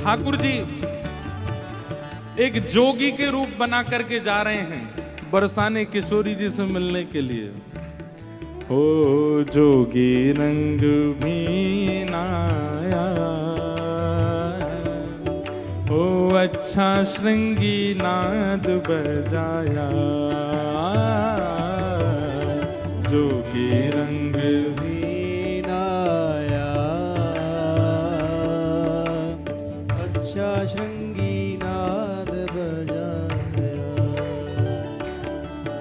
ठाकुर जी एक जोगी के रूप बना करके जा रहे हैं बरसाने किशोरी जी से मिलने के लिए। ओ जोगी रंग भी नाया, ओ अच्छा श्रृंगी नाद बजाया, जोगी रंग भी नाया, अच्छा श्रृंगी नाद बजाया।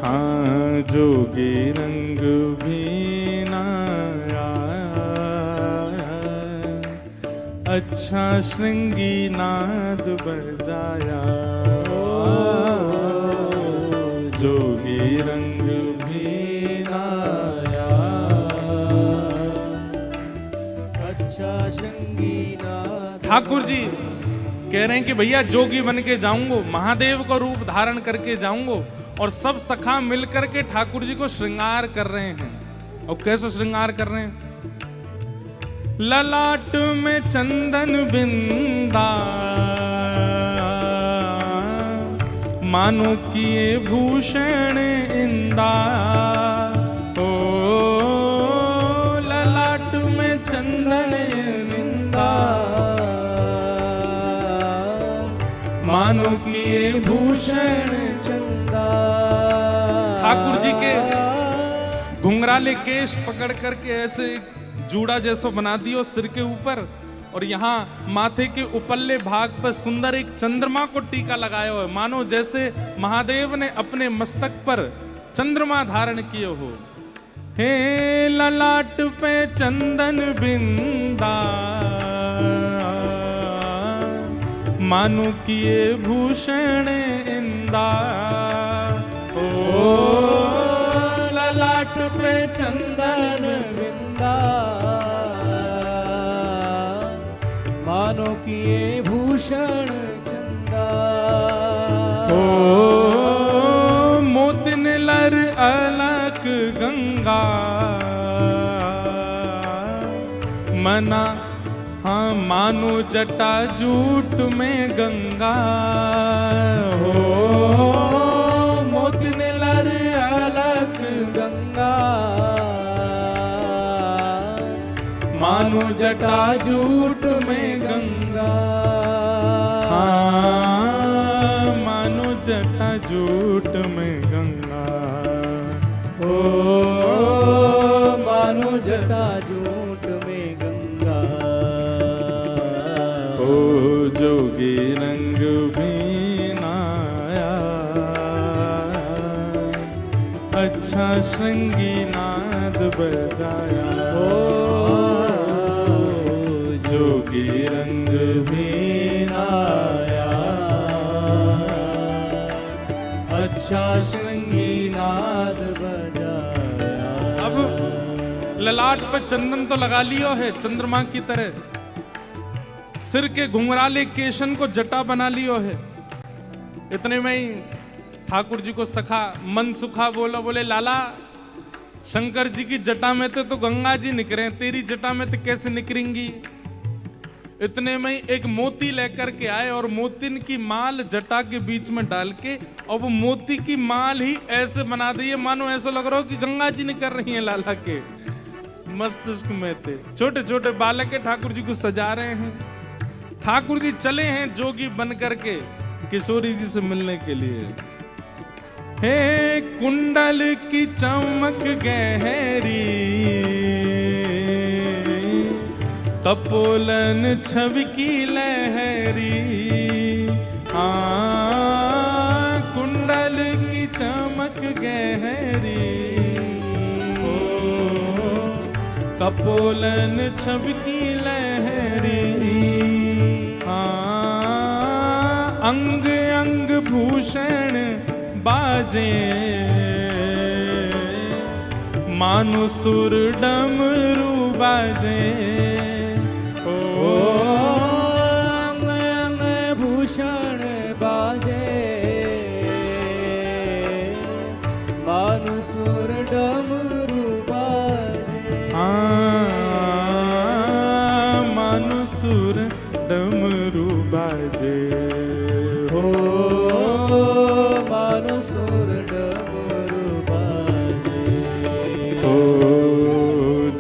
हाँ जोगी रंग भी नाया, अच्छा श्रृंगी नाद बजाया, जोगी रंग भी नाया, अच्छा श्रृंगी नाद। ठाकुर जी कह रहे हैं कि भैया जोगी बन के जाऊंगो, महादेव को रूप धारण करके जाऊंगो, और सब सखा मिलकर के ठाकुर जी को श्रृंगार कर रहे हैं। और कैसे श्रृंगार कर रहे हैं? ललाट में चंदन बिंदा, मानो किए भूषण इंदा, ओ ललाट में चंदन बिंदा, मानो किए भूषण चंदा। ठाकुर जी के घुंघराले केश पकड़ करके ऐसे जूड़ा जैसा बना दियो सिर के ऊपर, और यहाँ माथे के उपल्ले भाग पर सुंदर एक चंद्रमा को टीका लगाया हो, मानो जैसे महादेव ने अपने मस्तक पर चंद्रमा धारण किए हो। हे ललाट पे चंदन बिंदा, मानो किए भूषण इंदा, ओ ललाट पे चंदन बिंदा, मानो किए भूषण चंदा। ओ मोतिन लर अलक गंगा, मना हाँ मानो जटा जूट में गंगा, हो मोतिन लर अलक गंगा, मानो जटा जूट में गंगा, हाँ मानो जटा जूट में गंगा, ओ मानो जटा जूट में गंगा। ओ जोगी रंग भी नाया, अच्छा श्रृंगी नाद बजाया, जोगी रंग भी नाया, अच्छा श्रृंगी नाद बजाया। अब ललाट पर चंदन तो लगा लियो है चंद्रमा की तरह, सिर के घुंघराले केशन को जटा बना लियो है। इतने में ही ठाकुर जी को सखा मन सुखा बोला, बोले लाला शंकर जी की जटा में तो गंगा जी निकले, तेरी जटा में तो कैसे निकलेंगी। इतने में ही एक मोती लेकर के आए और मोतिन की माल जटा के बीच में डाल के, और वो मोती की माल ही ऐसे बना दी, मानो ऐसा लग रहा हो कि गंगा जी निकल रही हैं लाला के मस्तिष्क में थे। छोटे छोटे बालक के ठाकुर जी को सजा रहे हैं। ठाकुर जी चले हैं जोगी बन करके किशोरी जी से मिलने के लिए। हे कुंडल की चमक गहरी, कपोलन छवि की लहरी, हाँ कुंडल की चमक गहरी, ओ कपोलन छवि की लहरी, हाँ अंग अंग भूषण बाजे, मानो सुर डमरू बाजे, ओ अंग अंग भूषण बाजे, मानो सुर डमरू बाजे। हाँ मानो सुर डमरू बाजे हो मानो सुर डमरू बाजे ओ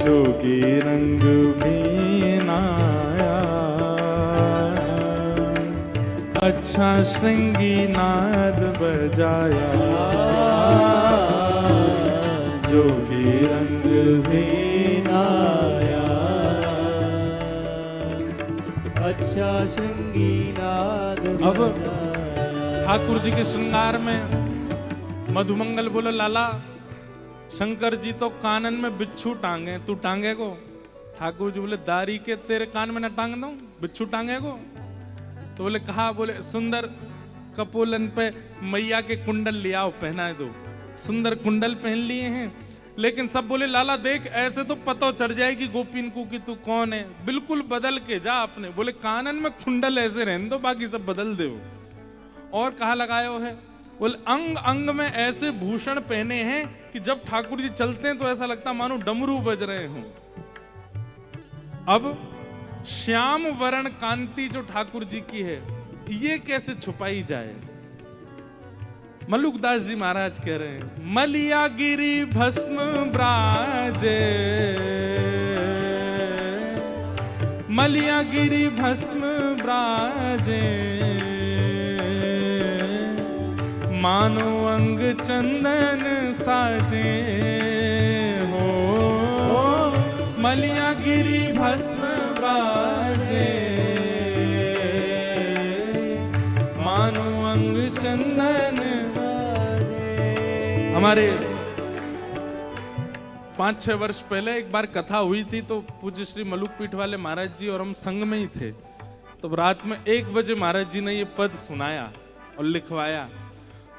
जोगी रंग बीनाया अच्छा श्रृंगी नाद बजाया जोगी रंग बीनाया अच्छा श्रृंगी नाद अब ठाकुर जी के श्रृंगार में मधुमंगल बोले लाला शंकर जी तो कानन में बिच्छू टांगे, तू टांगे को? ठाकुर जी बोले दारी के तेरे कान में न टांग दूं, बिच्छू टांगे को? तो बोले कहा? बोले सुंदर कपोलन पे मैया के कुंडल लिया पहना दो। सुंदर कुंडल पहन लिए हैं, लेकिन सब बोले लाला देख ऐसे तो पता चढ़ जाएगी गोपीन को कि तू कौन है, बिल्कुल बदल के जा अपने। बोले कानन में कुंडल ऐसे रहने दो, बाकी सब बदल दो। और कहा लगाए हो है? बोले अंग अंग में ऐसे भूषण पहने हैं कि जब ठाकुर जी चलते हैं तो ऐसा लगता मानो डमरू बज रहे हों। अब श्याम वर्ण कांति जो ठाकुर जी की है, ये कैसे छुपाई जाए? मलुकदास जी महाराज कह रहे हैं मलिया गिरी भस्म ब्राजे, मलिया गिरी भस्म ब्राजे मानो अंग चंदन साजे हो मलिया गिरी भस्म ब्राजे मानो अंग चंदन साजे। हमारे 5-6 वर्ष पहले एक बार कथा हुई थी, तो पूज्य श्री मलुक पीठ वाले महाराज जी और हम संग में ही थे। तो रात में 1 बजे महाराज जी ने ये पद सुनाया और लिखवाया।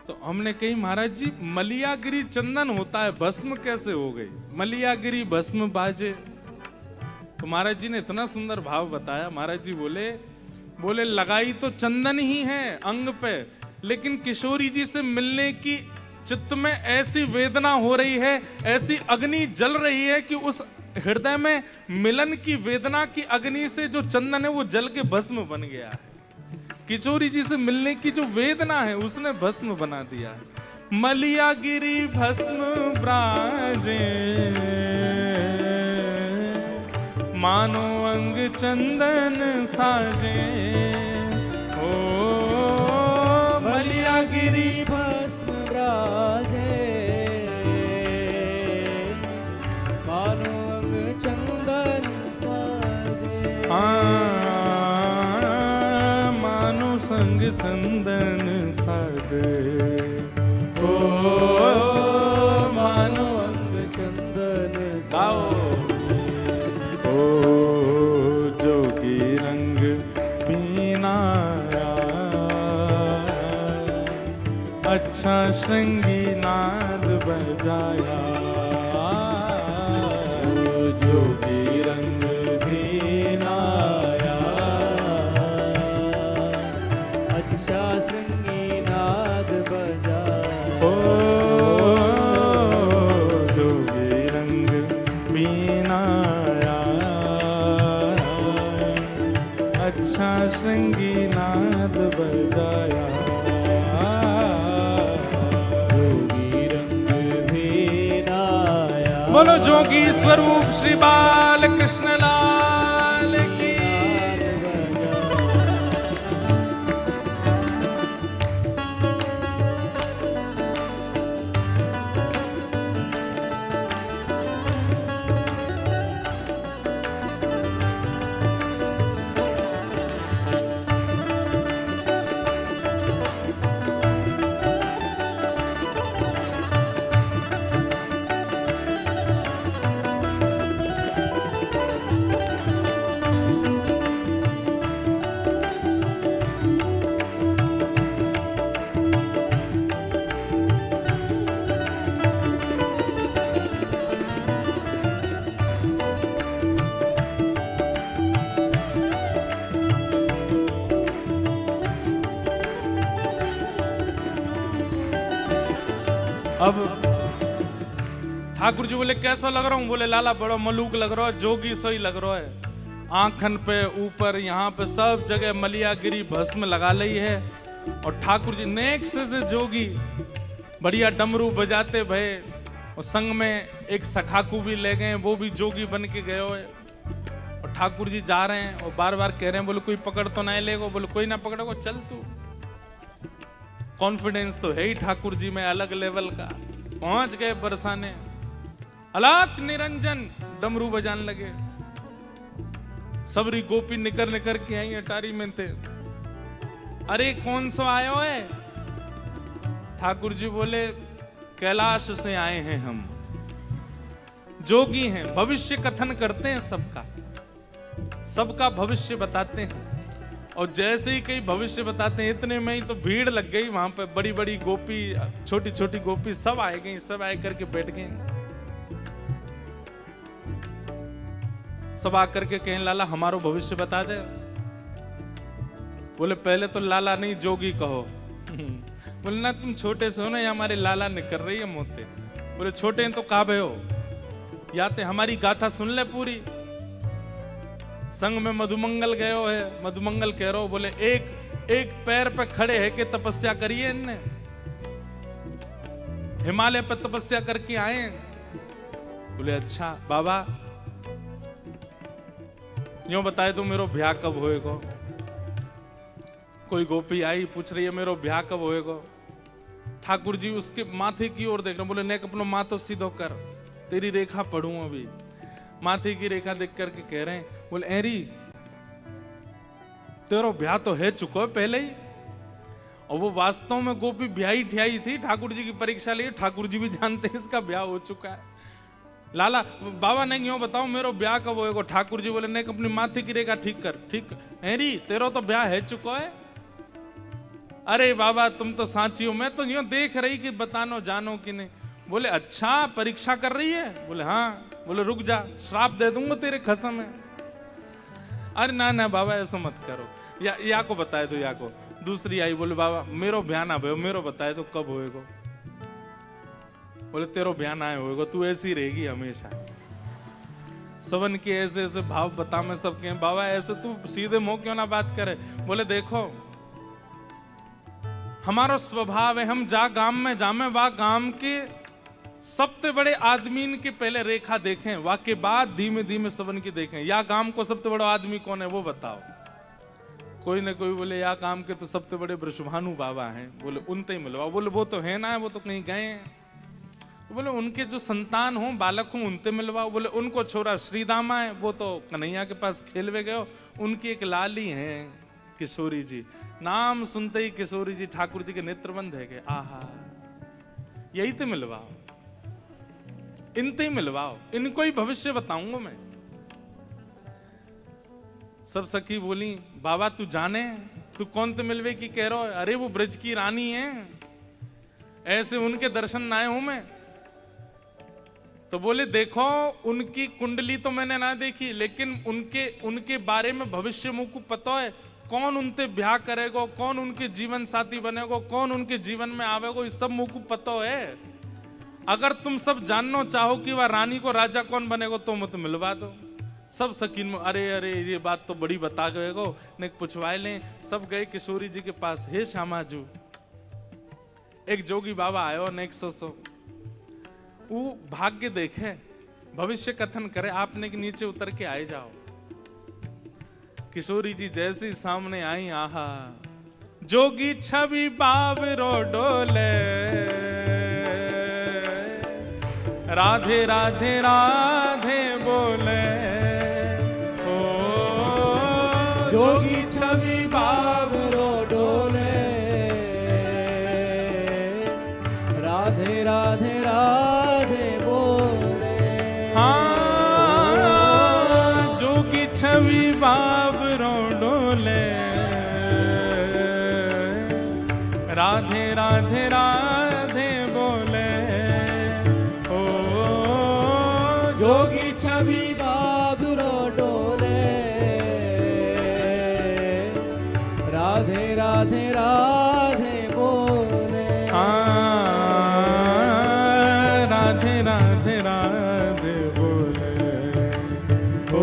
तो हमने कही महाराज जी मलियागिरी चंदन होता है, भस्म कैसे हो गई? मलियागिरी भस्म बाजे। तो महाराज जी ने इतना सुंदर भाव बताया। महाराज जी बोले लगाई तो चंदन ही है अंग पे, लेकिन किशोरी जी से मिलने की चित्त में ऐसी वेदना हो रही है, ऐसी अग्नि जल रही है कि उस हृदय में मिलन की वेदना की अग्नि से जो चंदन है वो जल के भस्म बन गया है। किशोरी जी से मिलने की जो वेदना है उसने भस्म बना दिया है। मलियागिरी भस्म ब्राजे मानो अंग चंदन साजे ओ मलियागिरी भस्म ब्राजे मानो अंग चंदन साजे मानो संग संदन साजे ओ मानो अंग चंदन गाओ ओ जोगी रंग बीनाया अच्छा श्रृंगी नाद बजाया जोगी रंग बीनाया अच्छा श्रृंगी नाद बजाया ओ जोगी रंग बीनाया अच्छा श्रृंगी नाद बजाया जोगी रंग बीनाया बोलो जोगी स्वरूप श्री बाल कृष्ण लाल की। अब ठाकुर जी बोले कैसा लग रहा हूं? बोले लाला बड़ा मलूक लग रहा है, जोगी सही लग रहा है। आंखन पे ऊपर यहाँ पे सब जगह मलियागिरी भस्म लगा ली है। और ठाकुर जी नेक्स्ट से जोगी बढ़िया डमरू बजाते भये और संग में एक सखाकू भी ले गए, वो भी जोगी बन के गए हुए। और ठाकुर जी जा रहे हैं और बार बार कह रहे हैं, बोले कोई पकड़ तो नहीं लेगो, बोले कोई ना पकड़ेगो, चल तू। कॉन्फिडेंस तो है ही ठाकुर जी में अलग लेवल का। पहुंच गए बरसाने, अलग निरंजन डमरू बजाने लगे। सबरी गोपी निकर निकर के आई अटारी में थे। अरे कौन सा आयो है? ठाकुर जी बोले कैलाश से आए हैं हम, जोगी हैं, भविष्य कथन करते हैं सबका भविष्य बताते हैं। और जैसे ही कई भविष्य बताते हैं, इतने में ही तो भीड़ लग गई वहां पे। बड़ी बड़ी गोपी, छोटी छोटी गोपी सब आए गई, सब आए करके बैठ गए। सब आकर के कहें लाला हमारो भविष्य बता दे। बोले पहले तो लाला नहीं जोगी कहो। बोले ना तुम छोटे से हो ना, ये हमारे लाला ने कर रही है मोते। बोले छोटे हैं तो काबे हो, या ते हमारी गाथा सुन ले पूरी। संग में मधुमंगल गए हो है, मधुमंगल कह रहे हो। बोले एक पैर पे खड़े है कि तपस्या करिए इनने, हिमालय पे तपस्या करके आए। बोले अच्छा बाबा यूं बताए तो मेरो ब्याह कब होएगा? कोई गोपी आई पूछ रही है मेरो ब्याह कब होएगा? ठाकुर जी उसके माथे की ओर देख रहे, बोले नेक अपनो माथो सीधो कर, तेरी रेखा पढ़ूं अभी। माथे की रेखा देख करके कह रहे हैं, बोले एरी तेरो ब्याह तो है चुको है पहले ही। और वो वास्तव में गोपी ब्याही ठियाई थी, ठाकुर जी की परीक्षा ली। ठाकुर जी भी जानते हैं इसका ब्याह हो चुका है। लाला बाबा नहीं यूं बताओ मेरो ब्याह कब होएगा? ठाकुर जी बोले नेक अपनी माथे की रेखा ठीक कर। ठीक एरी तेरो तो ब्याह है चुको है। अरे बाबा तुम तो सांची हो, मैं तो यूं देख रही कि बतानो जानो कि नहीं। बोले अच्छा परीक्षा कर रही है? बोले हाँ। बोले रुक जा, श्राप दे दूंगा तेरे खसम में। अरे ना ना बाबा ऐसा मत करो, या को बताए दो, या को। दूसरी आई, बोले बाबा मेरो ब्याह ना भयो, मेरो बताए तो कब होएगा? बोले तेरो ब्याह ना होएगा, तू ऐसी रहेगी हमेशा। सबन के ऐसे ऐसे भाव बता मैं सब के बाबा ऐसे तू सीधे मुंह क्यों ना बात करे? बोले देखो हमारा स्वभाव है, हम जा गांव में जामे वा गांव के सबसे बड़े आदमी के पहले रेखा देखें, वा के बाद धीमे धीमे सबन की देखें। या गांव को सबसे बड़ा आदमी कौन है वो बताओ। कोई ना कोई बोले या गांव के तो सबसे बड़े वृषभानु बाबा हैं। बोले उनसे ही मिलवाओ। बोले वो तो है ना, वो तो कहीं गए हैं। तो बोले उनके जो संतान हो, बालक हो, उनसे मिलवाओ। बोले उनको छोरा श्रीदामा है, वो तो कन्हैया के पास खेलवे गए। उनकी एक लाली है किशोरी जी, नाम सुनते ही किशोरी जी ठाकुर जी के नेत्र बंद है गए। आहा यही तो मिलवाओ, इनते ही मिलवाओ, इनको ही भविष्य बताऊंगा मैं। सब सखी बोली बाबा तू जाने, तू कौन तो मिलवे की कह रहा है? अरे वो ब्रज की रानी है, ऐसे उनके दर्शन ना आए हूं मैं। तो बोले देखो उनकी कुंडली तो मैंने ना देखी, लेकिन उनके बारे में भविष्य मुझ को पता है। कौन उनसे ब्याह करेगा, कौन उनके जीवन साथी बनेगा, कौन उनके जीवन में आवेगा, ये सब मुझ को पता है। अगर तुम सब जानना चाहो कि वह रानी को राजा कौन बनेगा तो मत मिलवा दो। सब सकीन अरे अरे ये बात तो बड़ी बता गए गो, ने पूछवाए लें। सब गए किशोरी जी के पास। हे श्यामाजू, एक जोगी बाबा आयो ने 100 वो भाग्य देखे, भविष्य कथन करे, आपने के नीचे उतर के आए जाओ। किशोरी जी जैसे ही सामने आई, आहा जोगी छवि बाबरो डोले, राधे राधे राधे बोले। ओ जोगी छवि बाबरो डोले, राधे राधे राधे बोले। हाँ जोगी छवि बाबरो डोले, राधे राधे राधे बोले। ओ जोगी छवि बाबरो डोले, राधे राधे राधे बोले। राधे राधे राधे बोले। ओ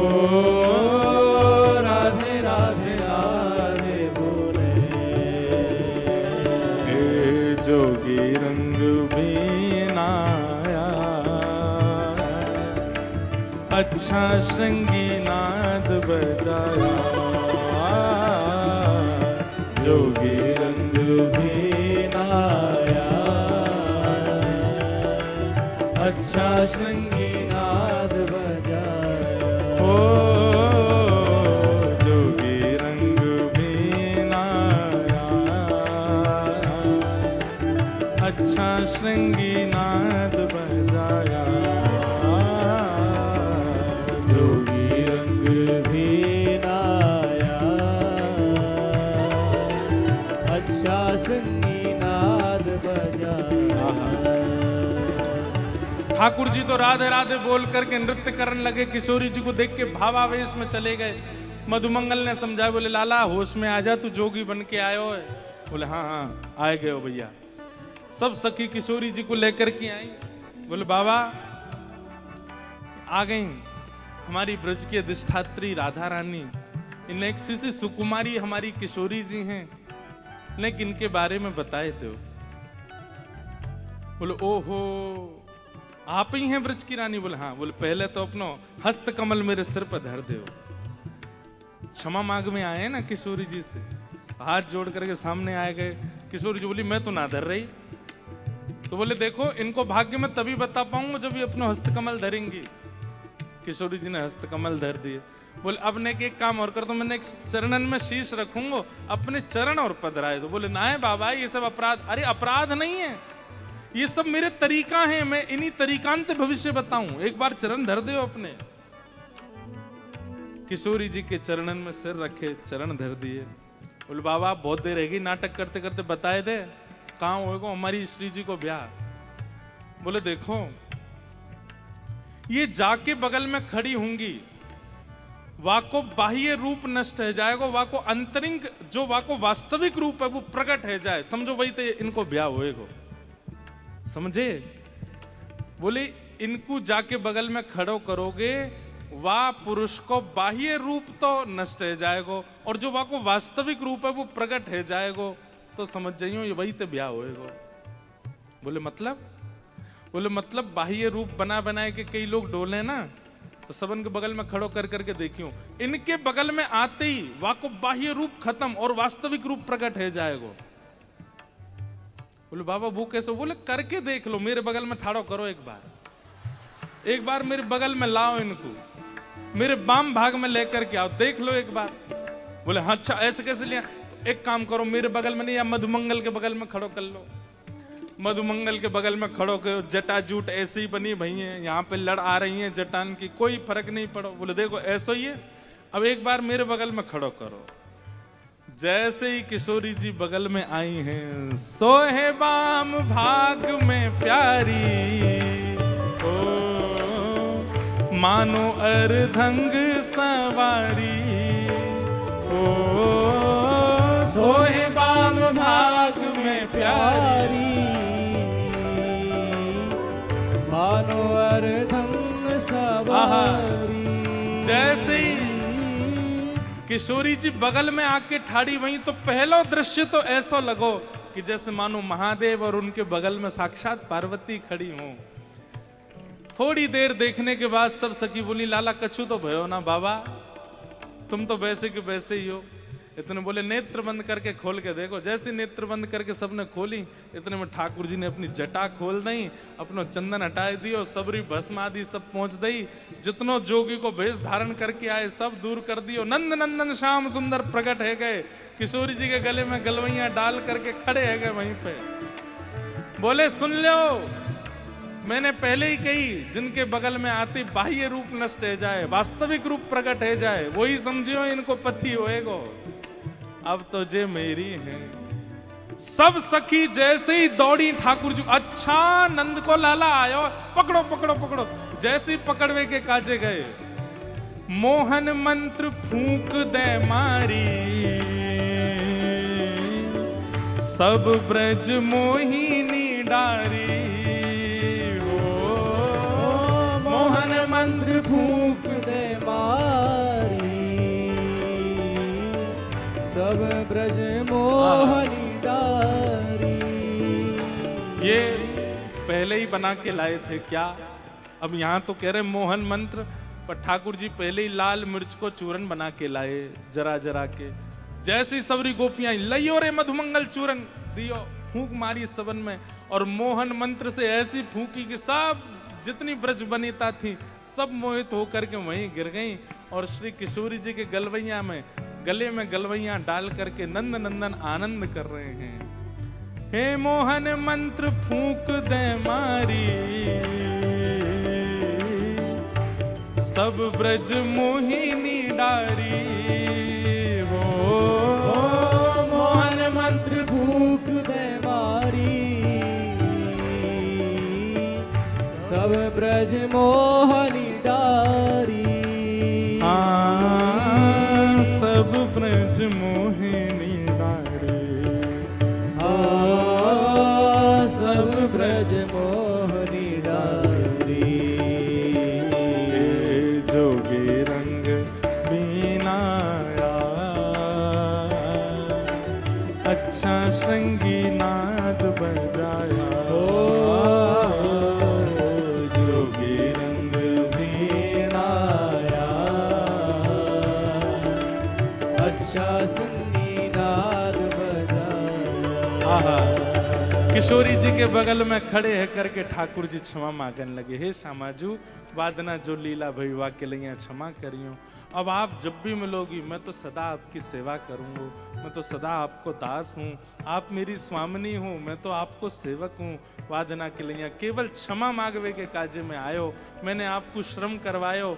अच्छा श्रृंगी नाद बजाया, जोगी रंग भी नाया, अच्छा श्रृंगी नाद बजाया, ओ जोगी रंग भी नाया, अच्छा श्रृंगी नाद बजाया, जोगी रंग भी नाया, अच्छा श्रृंगी नाद बजाया। ठाकुर जी तो राधे राधे बोल करके नृत्य करने लगे, किशोरी जी को देख के भावावेश में चले गए। मधुमंगल ने समझाया, बोले लाला होश में आ जा, तू जोगी बन के आयो है। बोले हाँ हाँ आए गए हो भैया। सब सखी किशोरी जी को लेकर के आई। बोले बाबा आ गई हमारी ब्रज की अधिष्ठात्री राधा रानी, इन्हें एक सी सुकुमारी हमारी किशोरी जी हैं, लेकिन इनके बारे में बताए थे। बोले ओहो आप ही हैं ब्रज की रानी? बोले हाँ। बोले पहले तो अपनो हस्त कमल मेरे सिर पर धर दो। क्षमा मांग में आए ना किशोरी जी से, हाथ जोड़ करके सामने आए गए। किशोरी जी बोली मैं तो ना धर रही। तो बोले देखो इनको भाग्य में तभी बता पाऊंगा जब ये अपना हस्त कमल धरेंगी। किशोरी जी ने हस्त कमल धर दिए। बोले अब ने एक काम और कर दो, मैंने एक चरणन में शीश रखूंगा, अपने चरण और पधराए दो। बोले ना है बाबा ये सब अपराध। अरे अपराध नहीं है, ये सब मेरे तरीका हैं, मैं इन्हीं तरीकांत भविष्य बताऊं। एक बार चरण धर दो अपने। किशोरी जी के चरणन में सिर रखे, चरण धर दिए। बोले बाबा बहुत देर रहेगी, नाटक करते करते बताए दे कहां होगा हमारी श्री जी को ब्याह। बोले देखो ये जाके बगल में खड़ी होंगी, वाको बाह्य रूप नष्ट है जाएगा, वाको अंतरिंग जो वाको वास्तविक रूप है वो प्रकट है जाए, समझो वही तो इनको ब्याह होएगा। समझे? बोले इनको जाके बगल में खड़ो करोगे, वाह पुरुष को बाह्य रूप तो नष्ट है जाएगा और जो वाको वास्तविक रूप है वो प्रकट है जाएगा, तो समझ जाइयो ये वही तो ब्याह होएगा। बोले मतलब? बोले मतलब बाह्य रूप बना बनाए के कई लोग डोले ना, तो सबन के बगल में खड़ो कर करके देखियो, इनके बगल में आते ही वाको बाह्य रूप खत्म और वास्तविक रूप प्रकट है जाएगा। बोले बाबा वो कैसे? बोले करके देख लो, मेरे बगल में ठाड़ो करो एक बार मेरे बगल में लाओ इनको, मेरे बाम भाग में लेकर के आओ, देख लो एक बार। बोले हाँ अच्छा ऐसे कैसे लिया? तो एक काम करो मेरे बगल में नहीं, या मधुमंगल के बगल में खड़ो कर लो। मधुमंगल के बगल में खड़ो करो, जटा जूट ऐसी ही बनी भई है, यहाँ पे लड़ आ रही है जटान की, कोई फर्क नहीं पड़ो। बोले देखो ऐसा ही है, अब एक बार मेरे बगल में खड़ो करो। जैसे ही किशोरी जी बगल में आई हैं, सोहे बाम भाग में प्यारी, ओ मानो अर्धंग सवारी, ओ सोहे बाम भाग में प्यारी, मानो अर्धंग सवारी। जैसे ही किशोरी जी बगल में आके ठाड़ी वहीं, तो पहला दृश्य तो ऐसा लगो कि जैसे मानो महादेव और उनके बगल में साक्षात पार्वती खड़ी हो। थोड़ी देर देखने के बाद सब सखी बोली लाला कछु तो भयो ना बाबा, तुम तो वैसे के वैसे ही हो। इतने बोले नेत्र बंद करके खोल के देखो। जैसे नेत्र बंद करके सबने खोली, इतने में ठाकुर जी ने अपनी जटा खोल दी, अपनो चंदन हटाए दियो, सबरी भस्म आदि सब पहुंच दी, जितनो जोगी को भेष धारण करके आए सब दूर कर दियो। नंद नंदन श्याम सुंदर प्रकट है गए, किशोरी जी के गले में गलवैया डाल करके खड़े है गए वहीं पे। बोले सुन लो, मैंने पहले ही कही, जिनके बगल में आते बाह्य रूप नष्ट है जाए, वास्तविक रूप प्रकट है जाए, वही समझियो इनको पति होएगो। अब तो जे मेरी है। सब सखी जैसे ही दौड़ी ठाकुर जी, अच्छा नंद को लाला आयो, पकड़ो पकड़ो पकड़ो। जैसे ही पकड़वे के काजे गए, मोहन मंत्र फूंक दे मारी, सब ब्रज मोहिनी डारी, मोहन मंत्र फूंक दे मारी, सब ब्रज मोहनी डारी। ये पहले ही बना के लाए थे क्या? अब यहां तो कह रहे मोहन मंत्र पर ठाकुर जी पहले ही लाल मिर्च को चूरन बना के लाए, जरा जरा के। जैसी सबरी गोपियां लइयो रे मधुमंगल चूरन दियो, फूंक मारी सबन में, और मोहन मंत्र से ऐसी फूंकी कि सब जितनी ब्रज बनीता थी सब मोहित होकर के वहीं गिर गईं। और श्री किशोरी जी के गलवैया में, गले में गलवैया डाल करके नंद नंदन आनंद कर रहे हैं। हे मोहन मंत्र फूंक दे मारी, सब ब्रज मोहिनी डारी। मोहन मंत्र फूंक दे मारी, सब ब्रज मोहनी डारी। सब ब्रज मोहिनी डारी, सब ब्रज मोहनी डारी। जोगे रंग बीनाया, अच्छा श्रृंगी नाद बजाया। जोगी रंग बीनाया, अच्छा श्रृंगी नाद बजाया। किशोरी जी के बगल में खड़े है करके ठाकुर जी क्षमा मांगने लगे। हे श्यामाजू, वादना जो लीला भैया के लिए क्षमा करियो। अब आप जब भी मिलोगी मैं तो सदा आपकी सेवा करूँगा, मैं तो सदा आपको दास हूँ। आप मेरी स्वामिनी हूँ, मैं तो आपको सेवक हूँ। वादना के लिए केवल क्षमा मांगवे के काजे में आयो, मैंने आपको श्रम करवायो।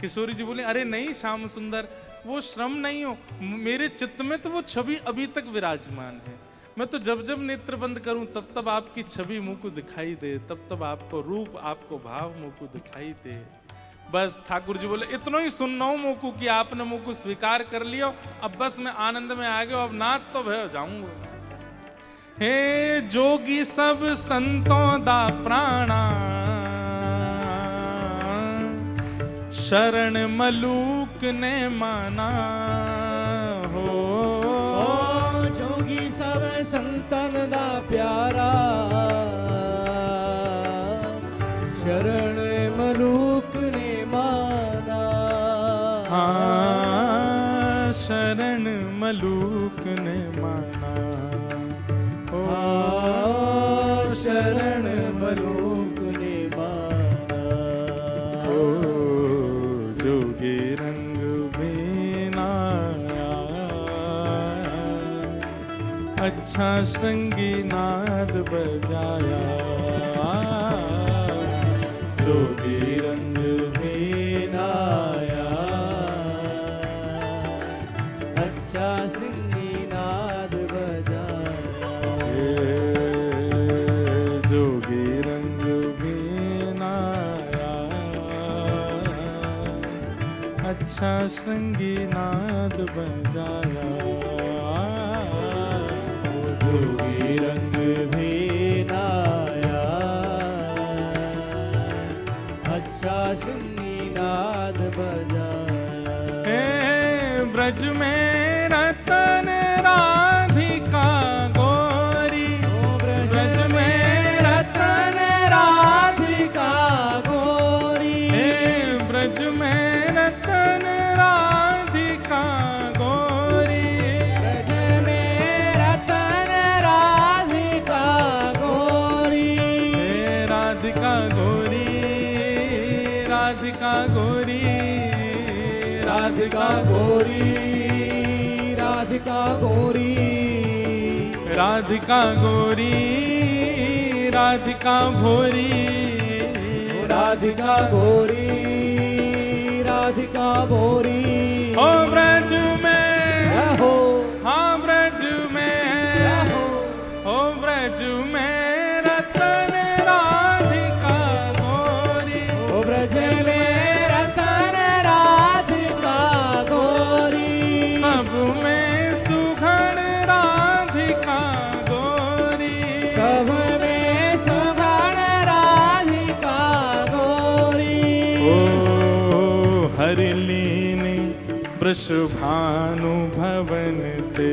किशोरी जी बोले, अरे नहीं श्याम सुंदर, वो श्रम नहीं हो, मेरे चित्त में तो वो छवि अभी तक विराजमान है। मैं तो जब जब नेत्र बंद करूं तब तब आपकी छवि मुंह को दिखाई दे, तब तब आपको रूप, आपको भाव मुंह को दिखाई दे। बस ठाकुर जी बोले, इतना ही सुनना हूं मुंह को कि आपने मुंह को स्वीकार कर लियो, अब बस मैं आनंद में आ गया, अब नाच तो भय जाऊंगा। हे जोगी सब संतों दा प्राणा, शरण मलूक ने माना हो। जोगी सब संतन दा प्यारा, शरण मलूक ने माना। हाँ, शरण मलूक ने माना। शरण मलूक ने माना। जोगी रंग बीनाया, अच्छा श्रृंगी नाद बजाया। जोगी रंग बीनाया, अच्छा श्रृंगी नाद बजाया। जोगी रंग बीनाया, अच्छा श्रृंगी नाद बजाया। जोगी रंग बीनाया, अच्छा श्रृंगी नाद बजाया। हे ब्रज में रतन राधिका गोरी, ब्रज में रतन राधिका गोरी। हे ब्रज में रतन राधिका गोरी। ब्रज में रतन राधिका गोरी। हे राधिका गोरी, राधिका गोरी, राधिका गोरी, राधिका गोरी। राधिका गोरी, राधिका भोरी। राधिका गोरी, राधिका भोरी। ओ ब्रज में, हो हाँ ब्रज में, हो ओ ब्रज में रतन राधिका गोरी। ओ ब्रज में रतन राधिका गोरी। सब में सुघड़ राधिका गोरी। सब में सुघड़ राधिका गोरी। ओ हरलीनी वृषभानु भवन ते,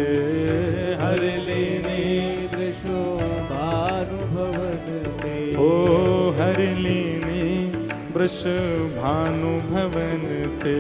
हरलीनी वृषभानु भवन ते। ओ हरलीनी वृष भानु भवन ते